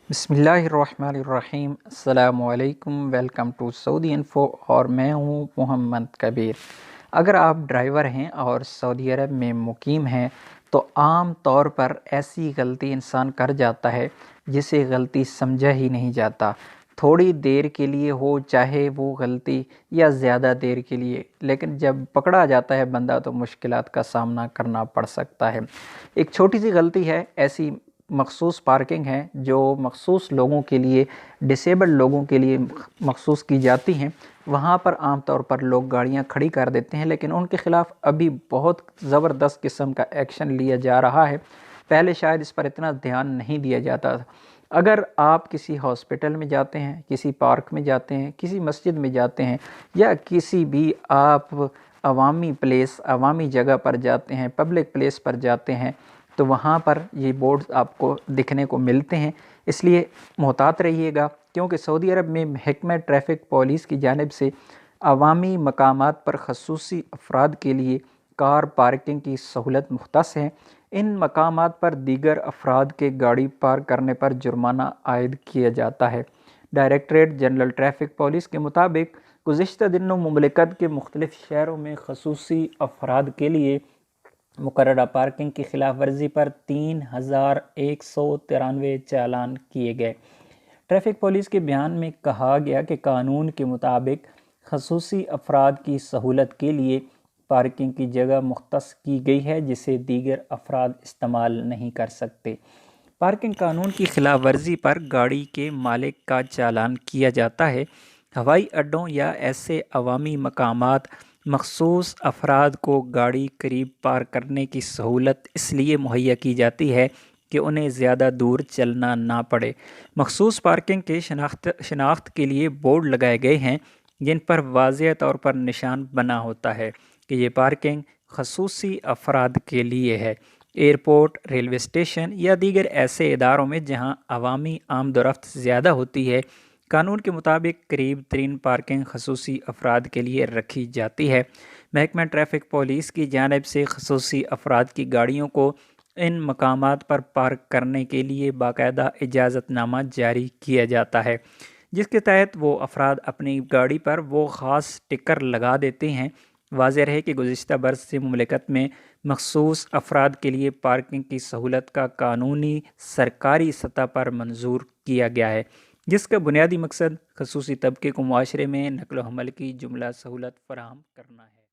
बिस्मिल्लाहिर्रहमानिर्रहीम। अस्सलामुअलैकुम। Welcome to Saudi info और मैं हूँ मोहम्मद कबीर। अगर आप ड्राइवर हैं और सऊदी अरब में मुकीम हैं तो आम तौर पर ऐसी गलती इंसान कर जाता है जिसे गलती समझा ही नहीं जाता। थोड़ी देर के लिए हो चाहे वो गलती या ज़्यादा देर के लिए, लेकिन जब पकड़ा जाता है बंदा तो मुश्किलात का सामना करना पड़ सकता है। एक छोटी सी गलती है, ऐसी मखसूस पार्किंग है जो मखसूस लोगों के लिए, डिसेबल्ड लोगों के लिए मखसूस की जाती हैं। वहाँ पर आम तौर पर लोग गाड़ियाँ खड़ी कर देते हैं, लेकिन उनके ख़िलाफ़ अभी बहुत ज़बरदस्त किस्म का एक्शन लिया जा रहा है। पहले शायद इस पर इतना ध्यान नहीं दिया जाता था। अगर आप किसी हॉस्पिटल में जाते हैं, किसी पार्क में जाते हैं, किसी मस्जिद में जाते हैं या किसी भी आप अवामी प्लेस, अवामी जगह पर जाते हैं, पब्लिक प्लेस पर जाते हैं, तो वहाँ पर ये बोर्ड्स आपको दिखने को मिलते हैं। इसलिए मोहतात रहिएगा, क्योंकि सऊदी अरब में महकमा ट्रैफ़िक पुलिस की जानिब से अवामी मकामात पर ख़ुसूसी अफराद के लिए कार पार्किंग की सहूलत मुख्तस है। इन मकामात पर दीगर अफराद के गाड़ी पार्क करने पर जुर्माना आयद किया जाता है। डायरेक्टरेट जनरल ट्रैफ़िक पुलिस के मुताबिक गुज़िश्ता दिनों मुमलिकत के मुख्तलिफ़ शहरों में ख़ुसूसी अफराद के लिए मुकर्ररा पार्किंग की खिलाफ वर्जी पर 3193 चालान किए गए। ट्रैफिक पुलिस के बयान में कहा गया कि कानून के मुताबिक खसूसी अफराद की सहूलत के लिए पार्किंग की जगह मुख्तस की गई है जिसे दीगर अफराद इस्तेमाल नहीं कर सकते। पार्किंग कानून की खिलाफ वर्जी पर गाड़ी के मालिक का चालान किया जाता है। हवाई अड्डों या ऐसे अवामी मकामात मखसूस अफराद को गाड़ी करीब पार्क करने की सहूलत इसलिए मुहैया की जाती है कि उन्हें ज़्यादा दूर चलना ना पड़े। मखसूस पार्किंग के शनाख्त के लिए बोर्ड लगाए गए हैं जिन पर वाज़ेह तौर पर निशान बना होता है कि ये पार्किंग खसूसी अफराद के लिए है। एयरपोर्ट, रेलवे स्टेशन या दीगर ऐसे इदारों में जहां अवामी आमदोरफ्त ज़्यादा होती है, कानून के मुताबिक करीब तरीन पार्किंग खसूसी अफराद के लिए रखी जाती है। महकमा ट्रैफ़िक पुलिस की जानिब से खसूसी अफराद की गाड़ियों को इन मकामात पर पार्क करने के लिए बाकायदा इजाज़तनामा जारी किया जाता है, जिसके तहत वो अफराद अपनी गाड़ी पर वो ख़ास स्टिकर लगा देते हैं। वाज़ेह रहे कि गुज़िश्ता बरस से मुमलिकत में मखसूस अफराद के लिए पार्किंग की सहूलत का कानूनी सरकारी सतह पर मंजूर किया गया है, जिसका बुनियादी मकसद खसूसी तबके को मुआशरे में नक़्ल व हमल की जुमला सहूलत फराहम करना है।